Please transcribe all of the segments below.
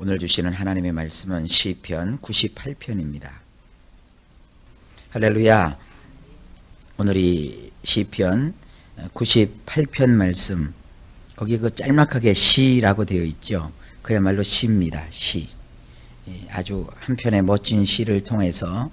오늘 주시는 하나님의 말씀은 시편 98편입니다. 할렐루야. 오늘 이 시편 98편 말씀, 거기 그 짤막하게 시라고 되어 있죠. 그야말로 시입니다. 시. 아주 한 편의 멋진 시를 통해서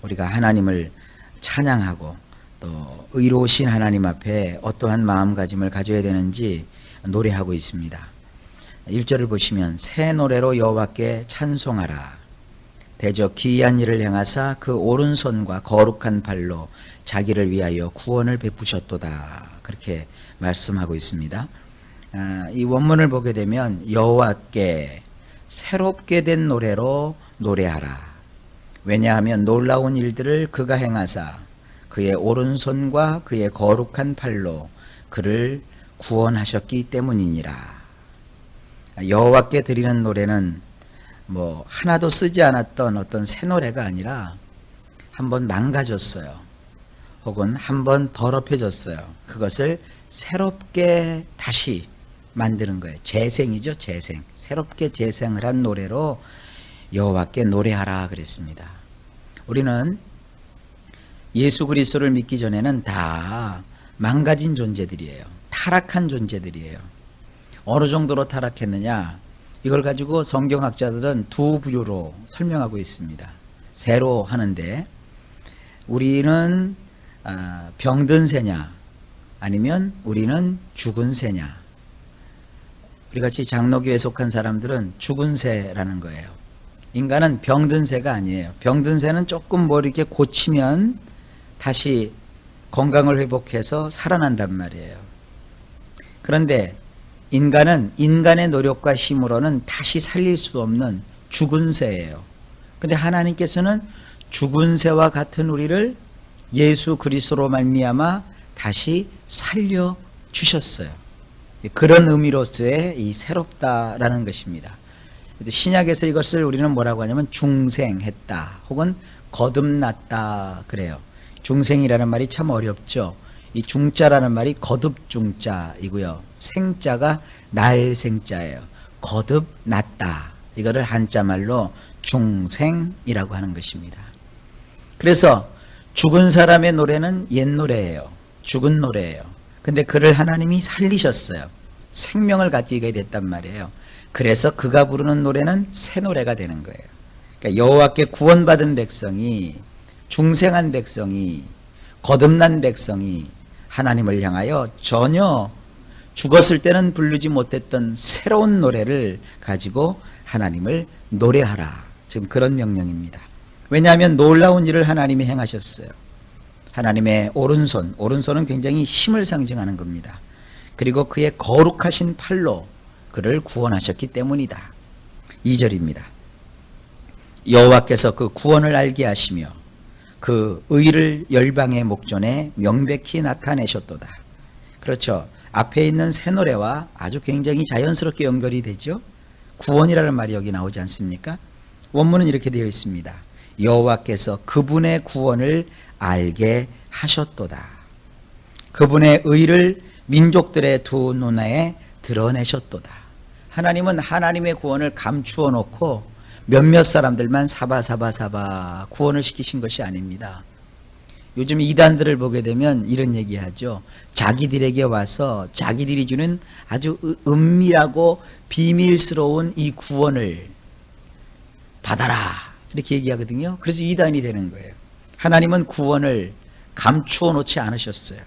우리가 하나님을 찬양하고 또 의로우신 하나님 앞에 어떠한 마음가짐을 가져야 되는지 노래하고 있습니다. 1절을 보시면 새 노래로 여호와께 찬송하라. 대저 기이한 일을 행하사 그 오른손과 거룩한 발로 자기를 위하여 구원을 베푸셨도다. 그렇게 말씀하고 있습니다. 이 원문을 보게 되면 여호와께 새롭게 된 노래로 노래하라. 왜냐하면 놀라운 일들을 그가 행하사 그의 오른손과 그의 거룩한 팔로 그를 구원하셨기 때문이니라. 여호와께 드리는 노래는 하나도 쓰지 않았던 어떤 새 노래가 아니라 한번 망가졌어요. 혹은 한번 더럽혀졌어요. 그것을 새롭게 다시 만드는 거예요. 재생이죠, 재생. 새롭게 재생을 한 노래로 여호와께 노래하라 그랬습니다. 우리는 예수 그리스도를 믿기 전에는 다 망가진 존재들이에요. 타락한 존재들이에요. 어느 정도로 타락했느냐? 이걸 가지고 성경학자들은 두 부류로 설명하고 있습니다. 새로 하는데 우리는 병든 새냐 아니면 우리는 죽은 새냐. 우리같이 장로교에 속한 사람들은 죽은 새라는 거예요. 인간은 병든 새가 아니에요. 병든 새는 조금 이렇게 고치면 다시 건강을 회복해서 살아난단 말이에요. 그런데 인간은 인간의 노력과 힘으로는 다시 살릴 수 없는 죽은 새예요. 그런데 하나님께서는 죽은 새와 같은 우리를 예수 그리스도로 말미암아 다시 살려 주셨어요. 그런 의미로서의 이 새롭다라는 것입니다. 신약에서 이것을 우리는 뭐라고 하냐면 중생했다 혹은 거듭났다 그래요. 중생이라는 말이 참 어렵죠. 이 중자라는 말이 거듭중자이고요. 생자가 날생자예요. 거듭났다. 이거를 한자말로 중생이라고 하는 것입니다. 그래서 죽은 사람의 노래는 옛 노래예요. 죽은 노래예요. 근데 그를 하나님이 살리셨어요. 생명을 갖게 됐단 말이에요. 그래서 그가 부르는 노래는 새 노래가 되는 거예요. 그러니까 여호와께 구원받은 백성이, 중생한 백성이, 거듭난 백성이 하나님을 향하여 전혀 죽었을 때는 부르지 못했던 새로운 노래를 가지고 하나님을 노래하라. 지금 그런 명령입니다. 왜냐하면 놀라운 일을 하나님이 행하셨어요. 하나님의 오른손은 굉장히 힘을 상징하는 겁니다. 그리고 그의 거룩하신 팔로 그를 구원하셨기 때문이다. 2절입니다. 여호와께서 그 구원을 알게 하시며 그 의를 열방의 목전에 명백히 나타내셨도다. 그렇죠. 앞에 있는 새 노래와 아주 굉장히 자연스럽게 연결이 되죠. 구원이라는 말이 여기 나오지 않습니까? 원문은 이렇게 되어 있습니다. 여호와께서 그분의 구원을 알게 하셨도다. 그분의 의를 민족들의 두 눈에 드러내셨도다. 하나님은 하나님의 구원을 감추어 놓고 몇몇 사람들만 사바사바 구원을 시키신 것이 아닙니다. 요즘 이단들을 보게 되면 이런 얘기하죠. 자기들에게 와서 자기들이 주는 아주 은밀하고 비밀스러운 이 구원을 받아라. 이렇게 얘기하거든요. 그래서 이단이 되는 거예요. 하나님은 구원을 감추어 놓지 않으셨어요.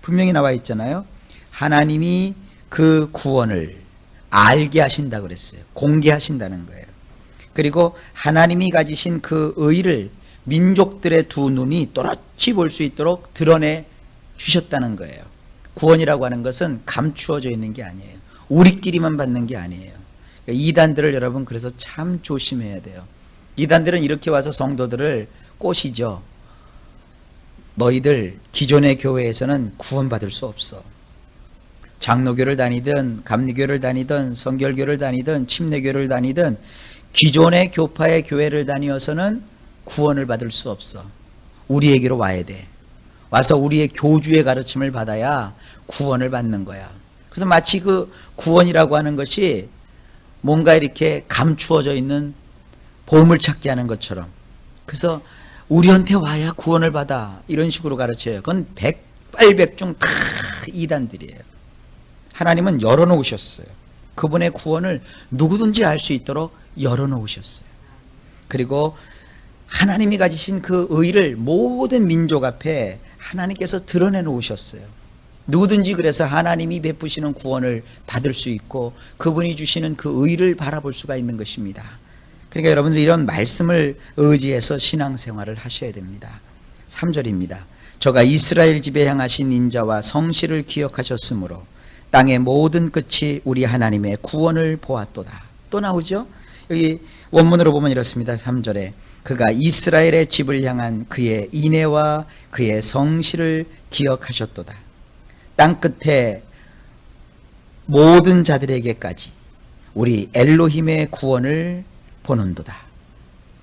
분명히 나와 있잖아요. 하나님이 그 구원을 알게 하신다고 그랬어요. 공개하신다는 거예요. 그리고 하나님이 가지신 그 의를 민족들의 두 눈이 또렷이 볼 수 있도록 드러내 주셨다는 거예요. 구원이라고 하는 것은 감추어져 있는 게 아니에요. 우리끼리만 받는 게 아니에요. 그러니까 이단들을 여러분 그래서 참 조심해야 돼요. 이단들은 이렇게 와서 성도들을 꼬시죠. 너희들 기존의 교회에서는 구원받을 수 없어. 장로교를 다니든 감리교를 다니든 성결교를 다니든 침례교를 다니든 기존의 교파의 교회를 다니어서는 구원을 받을 수 없어. 우리에게로 와야 돼. 와서 우리의 교주의 가르침을 받아야 구원을 받는 거야. 그래서 마치 그 구원이라고 하는 것이 뭔가 이렇게 감추어져 있는 보물찾기 하는 것처럼. 그래서 우리한테 와야 구원을 받아 이런 식으로 가르쳐요. 그건 백발백중 다 이단들이에요. 하나님은 열어놓으셨어요. 그분의 구원을 누구든지 알 수 있도록 열어놓으셨어요. 그리고 하나님이 가지신 그 의를 모든 민족 앞에 하나님께서 드러내 놓으셨어요. 누구든지 그래서 하나님이 베푸시는 구원을 받을 수 있고 그분이 주시는 그 의를 바라볼 수가 있는 것입니다. 그러니까 여러분들 이런 말씀을 의지해서 신앙생활을 하셔야 됩니다. 3절입니다. 저가 이스라엘 집에 향하신 인자와 성실을 기억하셨으므로 땅의 모든 끝이 우리 하나님의 구원을 보았도다. 또 나오죠? 여기 원문으로 보면 이렇습니다. 3절에 그가 이스라엘의 집을 향한 그의 인애와 그의 성실을 기억하셨도다. 땅끝에 모든 자들에게까지 우리 엘로힘의 구원을 보는도다.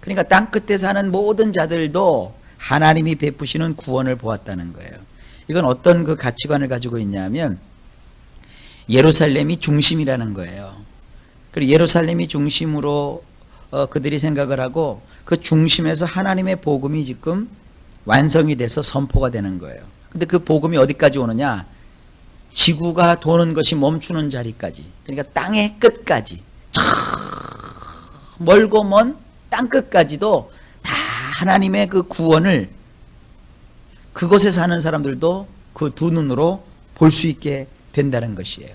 그러니까 땅끝에 사는 모든 자들도 하나님이 베푸시는 구원을 보았다는 거예요. 이건 어떤 그 가치관을 가지고 있냐면 예루살렘이 중심이라는 거예요. 그리고 예루살렘이 중심으로 그들이 생각을 하고 그 중심에서 하나님의 복음이 지금 완성이 돼서 선포가 되는 거예요. 근데 그 복음이 어디까지 오느냐? 지구가 도는 것이 멈추는 자리까지. 그러니까 땅의 끝까지. 멀고 먼 땅끝까지도 다 하나님의 그 구원을 그곳에 사는 사람들도 그 두 눈으로 볼 수 있게 된다는 것이에요.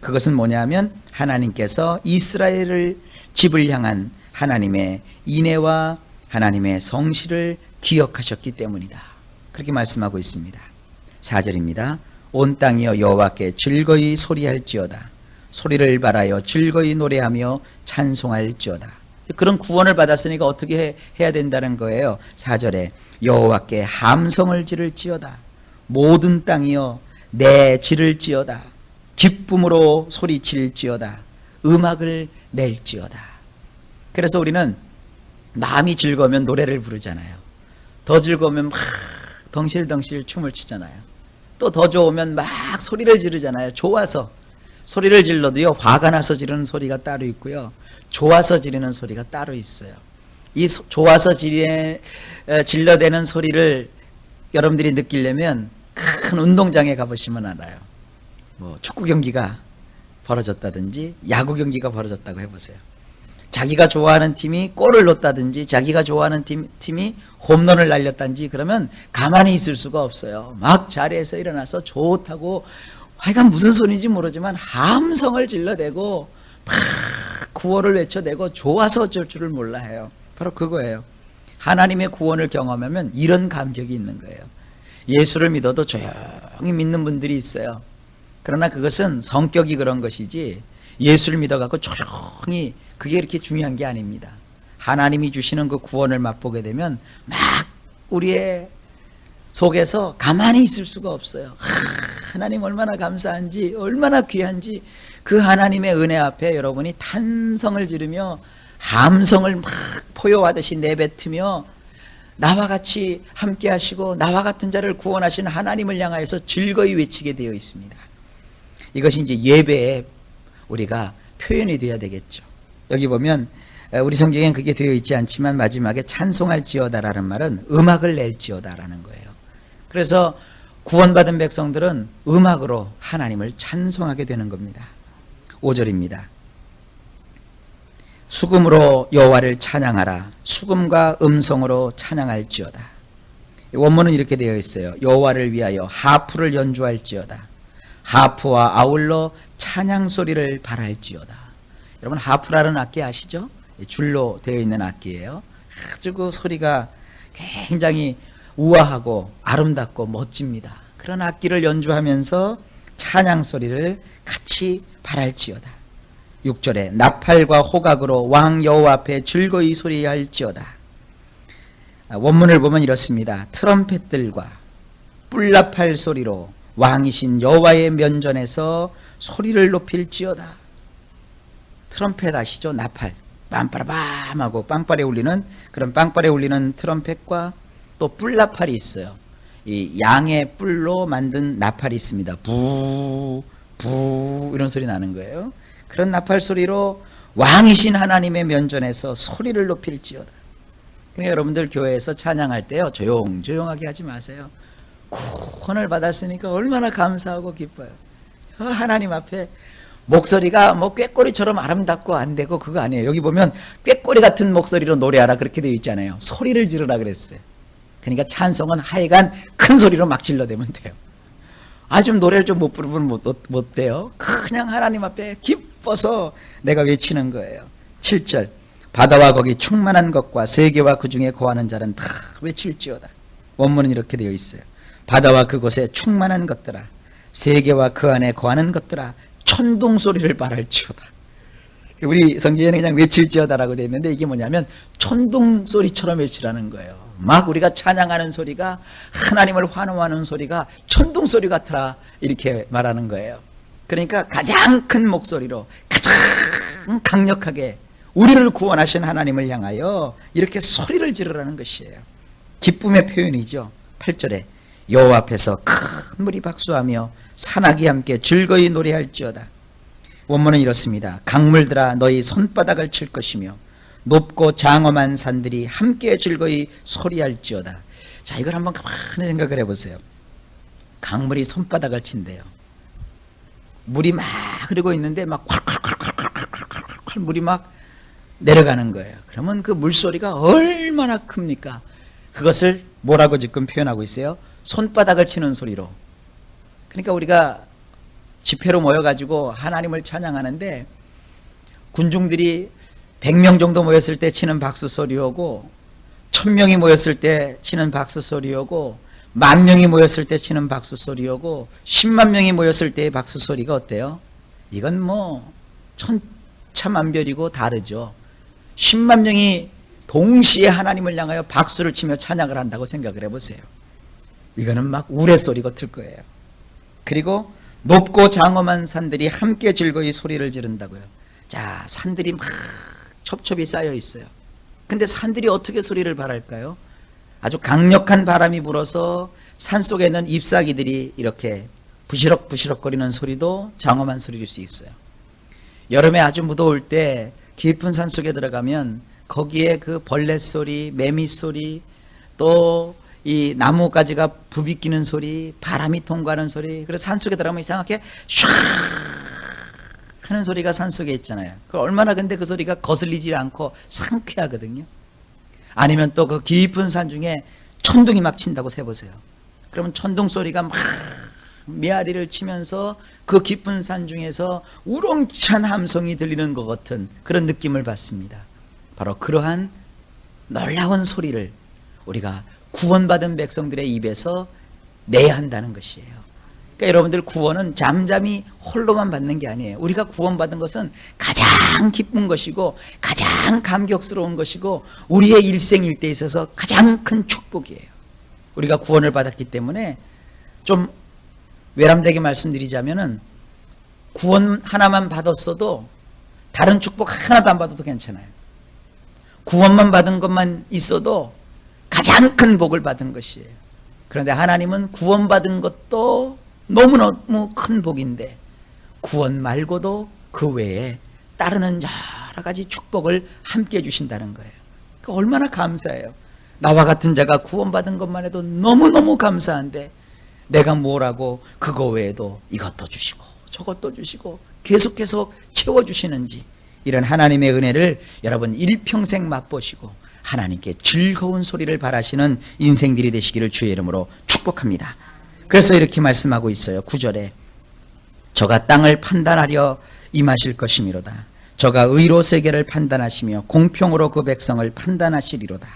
그것은 뭐냐면 하나님께서 이스라엘을 집을 향한 하나님의 인애와 하나님의 성실을 기억하셨기 때문이다. 그렇게 말씀하고 있습니다. 4절입니다. 온 땅이여 여호와께 즐거이 소리할지어다. 소리를 발하여 즐거이 노래하며 찬송할지어다. 그런 구원을 받았으니까 어떻게 해야 된다는 거예요. 4절에 여호와께 함성을 지를지어다. 모든 땅이여 내 지를지어다. 기쁨으로 소리칠지어다. 음악을 낼지어다. 그래서 우리는 마음이 즐거우면 노래를 부르잖아요. 더 즐거우면 막 덩실덩실 춤을 추잖아요. 또 더 좋으면 막 소리를 지르잖아요. 좋아서. 소리를 질러도요, 화가 나서 지르는 소리가 따로 있고요, 좋아서 지르는 소리가 따로 있어요. 이 좋아서 질러대는 소리를 여러분들이 느끼려면 큰 운동장에 가보시면 알아요. 뭐 축구 경기가 벌어졌다든지 야구 경기가 벌어졌다고 해보세요. 자기가 좋아하는 팀이 골을 넣었다든지 자기가 좋아하는 팀이 홈런을 날렸다든지 그러면 가만히 있을 수가 없어요. 막 자리에서 일어나서 좋다고 하여간 무슨 소리인지 모르지만 함성을 질러대고 막 구호를 외쳐대고 좋아서 어쩔 줄을 몰라 해요. 바로 그거예요. 하나님의 구원을 경험하면 이런 감격이 있는 거예요. 예수를 믿어도 조용히 믿는 분들이 있어요. 그러나 그것은 성격이 그런 것이지 예수를 믿어갖고 조용히 그게 이렇게 중요한 게 아닙니다. 하나님이 주시는 그 구원을 맛보게 되면 막 우리의 속에서 가만히 있을 수가 없어요. 하나님 얼마나 감사한지 얼마나 귀한지 그 하나님의 은혜 앞에 여러분이 탄성을 지르며 함성을 막 포효하듯이 내뱉으며 나와 같이 함께 하시고 나와 같은 자를 구원하신 하나님을 향하여서 즐거이 외치게 되어 있습니다. 이것이 이제 예배에 우리가 표현이 되어야 되겠죠. 여기 보면 우리 성경엔 그게 되어 있지 않지만 마지막에 찬송할지어다라는 말은 음악을 낼지어다라는 거예요. 그래서 구원받은 백성들은 음악으로 하나님을 찬송하게 되는 겁니다. 5절입니다. 수금으로 여호와를 찬양하라. 수금과 음성으로 찬양할지어다. 원문은 이렇게 되어 있어요. 여호와를 위하여 하프를 연주할지어다. 하프와 아울러 찬양 소리를 발할지어다. 여러분 하프라는 악기 아시죠? 줄로 되어 있는 악기예요. 아주 그 소리가 굉장히 우아하고 아름답고 멋집니다. 그런 악기를 연주하면서 찬양 소리를 같이 발할지어다. 6절에 나팔과 호각으로 왕 여호와 앞에 즐거이 소리할지어다. 원문을 보면 이렇습니다. 트럼펫들과 뿔나팔 소리로 왕이신 여호와의 면전에서 소리를 높일지어다. 트럼펫 아시죠? 나팔. 빰빠라밤 하고 빵빠레 울리는 그런 빵빠레 울리는 트럼펫과 또 뿔나팔이 있어요. 이 양의 뿔로 만든 나팔이 있습니다. 부 이런 소리 나는 거예요. 그런 나팔 소리로 왕이신 하나님의 면전에서 소리를 높일지어다. 그러니까 여러분들 교회에서 찬양할 때요, 조용조용하게 하지 마세요. 구원을 받았으니까 얼마나 감사하고 기뻐요. 하나님 앞에 목소리가 뭐 꾀꼬리처럼 아름답고 안 되고 그거 아니에요. 여기 보면 꾀꼬리 같은 목소리로 노래하라 그렇게 되어 있잖아요. 소리를 지르라 그랬어요. 그러니까 찬송은 하여간 큰 소리로 막 질러대면 돼요. 좀 노래를 좀 못 부르면 못 돼요. 그냥 하나님 앞에 기뻐서 내가 외치는 거예요. 7절 바다와 거기 충만한 것과 세계와 그 중에 거하는 자는 다 외칠지어다. 원문은 이렇게 되어 있어요. 바다와 그곳에 충만한 것들아, 세계와 그 안에 거하는 것들아, 천둥 소리를 발할지어다. 우리 성경에는 그냥 외칠지어다라고 되어 있는데 이게 뭐냐면 천둥 소리처럼 외치라는 거예요. 막 우리가 찬양하는 소리가, 하나님을 환호하는 소리가 천둥 소리 같으라 이렇게 말하는 거예요. 그러니까 가장 큰 목소리로 가장 강력하게 우리를 구원하신 하나님을 향하여 이렇게 소리를 지르라는 것이에요. 기쁨의 표현이죠. 8절에 여호와 앞에서 큰 무리 박수하며 산악이 함께 즐거이 노래할지어다. 원문은 이렇습니다. 강물들아 너희 손바닥을 칠 것이며 높고 장엄한 산들이 함께 즐거이 소리할지어다. 자, 이걸 한번 가만히 생각을 해보세요. 강물이 손바닥을 친대요. 물이 막 흐르고 있는데 막 콸콸콸콸콸콸콸 물이 막 내려가는 거예요. 그러면 그 물소리가 얼마나 큽니까? 그것을 뭐라고 지금 표현하고 있어요? 손바닥을 치는 소리로. 그러니까 우리가 집회로 모여가지고 하나님을 찬양하는데 군중들이 100명 정도 모였을 때 치는 박수 소리오고 1000명이 모였을 때 치는 박수 소리오고 10,000명이 모였을 때 치는 박수 소리오고 10만 명이 모였을 때의 박수 소리가 어때요? 이건 뭐 천차만별이고 다르죠. 10만 명이 동시에 하나님을 향하여 박수를 치며 찬양을 한다고 생각을 해보세요. 이거는 막 우레소리 같을 거예요. 그리고 높고 장엄한 산들이 함께 즐거이 소리를 지른다고요. 자, 산들이 막 첩첩이 쌓여 있어요. 근데 산들이 어떻게 소리를 발할까요? 아주 강력한 바람이 불어서 산속에 있는 잎사귀들이 이렇게 부시럭부시럭거리는 소리도 장엄한 소리일 수 있어요. 여름에 아주 무더울 때 깊은 산속에 들어가면 거기에 그 벌레 소리, 매미 소리, 또 이 나무가지가 부비끼는 소리, 바람이 통과하는 소리, 그래서 산속에 들어가면 이상하게 샥 하는 소리가 산속에 있잖아요. 얼마나 근데 그 소리가 거슬리지 않고 상쾌하거든요. 아니면 또 그 깊은 산 중에 천둥이 막 친다고 세보세요. 그러면 천둥 소리가 막 메아리를 치면서 그 깊은 산 중에서 우렁찬 함성이 들리는 것 같은 그런 느낌을 받습니다. 바로 그러한 놀라운 소리를 우리가 구원받은 백성들의 입에서 내야 한다는 것이에요. 그러니까 여러분들 구원은 잠잠히 홀로만 받는 게 아니에요. 우리가 구원받은 것은 가장 기쁜 것이고 가장 감격스러운 것이고 우리의 일생일대에 있어서 가장 큰 축복이에요. 우리가 구원을 받았기 때문에 좀 외람되게 말씀드리자면은 구원 하나만 받았어도 다른 축복 하나도 안 받아도 괜찮아요. 구원만 받은 것만 있어도 가장 큰 복을 받은 것이에요. 그런데 하나님은 구원받은 것도 너무너무 큰 복인데 구원 말고도 그 외에 따르는 여러 가지 축복을 함께 해주신다는 거예요. 그러니까 얼마나 감사해요. 나와 같은 자가 구원받은 것만 해도 너무너무 감사한데 내가 뭐라고 그거 외에도 이것도 주시고 저것도 주시고 계속 채워주시는지 이런 하나님의 은혜를 여러분 일평생 맛보시고 하나님께 즐거운 소리를 바라시는 인생들이 되시기를 주의 이름으로 축복합니다. 그래서 이렇게 말씀하고 있어요. 9절에 저가 땅을 판단하려 임하실 것이미로다. 저가 의로 세계를 판단하시며 공평으로 그 백성을 판단하시리로다.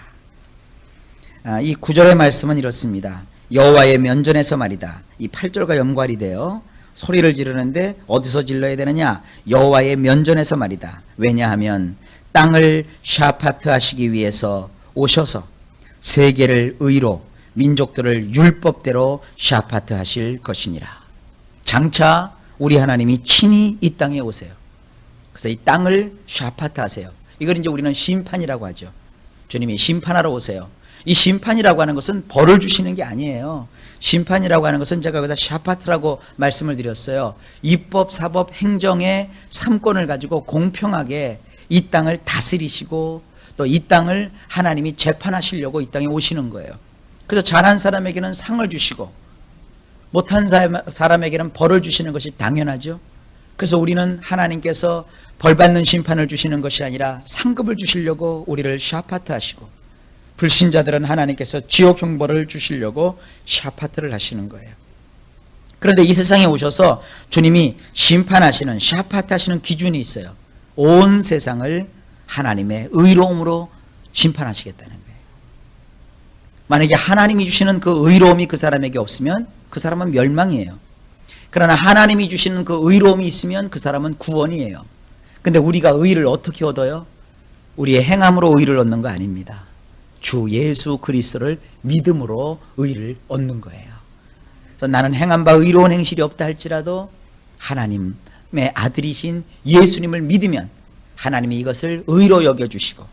이 9절의 말씀은 이렇습니다. 여호와의 면전에서 말이다. 이 8절과 연관이 돼요. 소리를 지르는데 어디서 질러야 되느냐? 여호와의 면전에서 말이다. 왜냐하면 땅을 샤파트 하시기 위해서 오셔서 세계를 의로 민족들을 율법대로 샤파트 하실 것이니라. 장차 우리 하나님이 친히 이 땅에 오세요. 그래서 이 땅을 샤파트 하세요. 이걸 이제 우리는 심판이라고 하죠. 주님이 심판하러 오세요. 이 심판이라고 하는 것은 벌을 주시는 게 아니에요. 심판이라고 하는 것은 제가 여기다 샤파트라고 말씀을 드렸어요. 입법, 사법, 행정의 3권을 가지고 공평하게 이 땅을 다스리시고 또 이 땅을 하나님이 재판하시려고 이 땅에 오시는 거예요. 그래서 잘한 사람에게는 상을 주시고 못한 사람에게는 벌을 주시는 것이 당연하죠. 그래서 우리는 하나님께서 벌받는 심판을 주시는 것이 아니라 상급을 주시려고 우리를 샤파트 하시고, 불신자들은 하나님께서 지옥 형벌을 주시려고 샤파트를 하시는 거예요. 그런데 이 세상에 오셔서 주님이 심판하시는, 샤파트 하시는 기준이 있어요. 온 세상을 하나님의 의로움으로 심판하시겠다는 거예요. 만약에 하나님이 주시는 그 의로움이 그 사람에게 없으면 그 사람은 멸망이에요. 그러나 하나님이 주시는 그 의로움이 있으면 그 사람은 구원이에요. 근데 우리가 의를 어떻게 얻어요? 우리의 행함으로 의를 얻는 거 아닙니다. 주 예수 그리스도를 믿음으로 의를 얻는 거예요. 그래서 나는 행한 바 의로운 행실이 없다 할지라도 하나님의 아들이신 예수님을 믿으면 하나님이 이것을 의로 여겨주시고,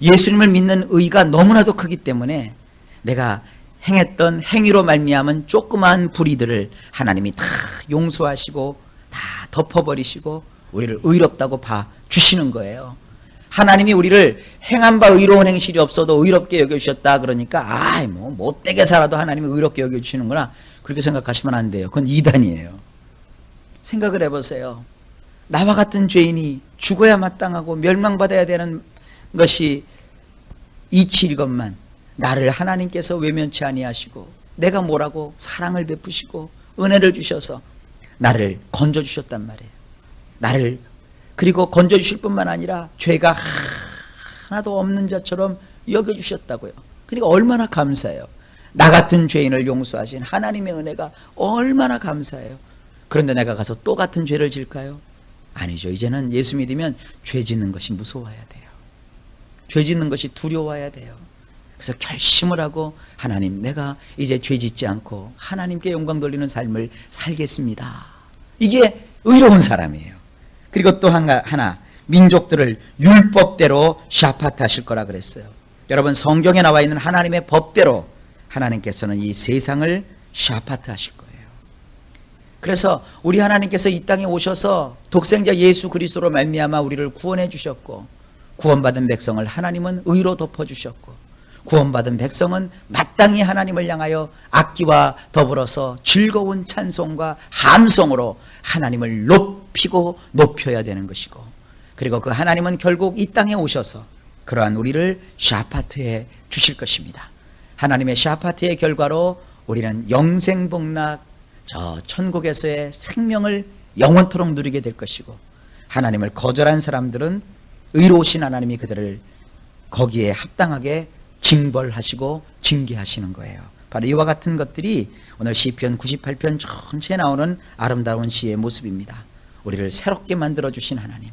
예수님을 믿는 의가 너무나도 크기 때문에 내가 행했던 행위로 말미암은 조그마한 불의들을 하나님이 다 용서하시고 다 덮어버리시고 우리를 의롭다고 봐주시는 거예요. 하나님이 우리를 행한 바 의로운 행실이 없어도 의롭게 여겨주셨다 그러니까 뭐 못되게 살아도 하나님이 의롭게 여겨주시는구나, 그렇게 생각하시면 안 돼요. 그건 이단이에요. 생각을 해보세요. 나와 같은 죄인이 죽어야 마땅하고 멸망받아야 되는 것이 이치일 것만 나를 하나님께서 외면치 아니하시고 내가 뭐라고 사랑을 베푸시고 은혜를 주셔서 나를 건져주셨단 말이에요. 나를 그리고 건져주실 뿐만 아니라 죄가 하나도 없는 자처럼 여겨주셨다고요. 그러니까 얼마나 감사해요. 나 같은 죄인을 용서하신 하나님의 은혜가 얼마나 감사해요. 그런데 내가 가서 또 같은 죄를 질까요? 아니죠. 이제는 예수 믿으면 죄 짓는 것이 무서워야 돼요. 죄 짓는 것이 두려워야 돼요. 그래서 결심을 하고 하나님, 내가 이제 죄 짓지 않고 하나님께 영광 돌리는 삶을 살겠습니다. 이게 의로운 사람이에요. 그리고 또 하나, 민족들을 율법대로 샤파트 하실 거라 그랬어요. 여러분, 성경에 나와 있는 하나님의 법대로 하나님께서는 이 세상을 샤파트 하실 거예요. 그래서 우리 하나님께서 이 땅에 오셔서 독생자 예수 그리스도로 말미암아 우리를 구원해 주셨고, 구원받은 백성을 하나님은 의로 덮어주셨고, 구원받은 백성은 마땅히 하나님을 향하여 악기와 더불어서 즐거운 찬송과 함성으로 하나님을 높이고 높여야 되는 것이고, 그리고 그 하나님은 결국 이 땅에 오셔서 그러한 우리를 샤파트해 주실 것입니다. 하나님의 샤파트의 결과로 우리는 영생복락, 저 천국에서의 생명을 영원토록 누리게 될 것이고, 하나님을 거절한 사람들은 의로우신 하나님이 그들을 거기에 합당하게 징벌하시고 징계하시는 거예요. 바로 이와 같은 것들이 오늘 시편 98편 전체에 나오는 아름다운 시의 모습입니다. 우리를 새롭게 만들어주신 하나님,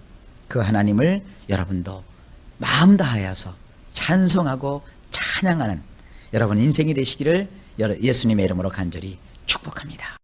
그 하나님을 여러분도 마음 다하여서 찬송하고 찬양하는 여러분 인생이 되시기를 예수님의 이름으로 간절히 축복합니다.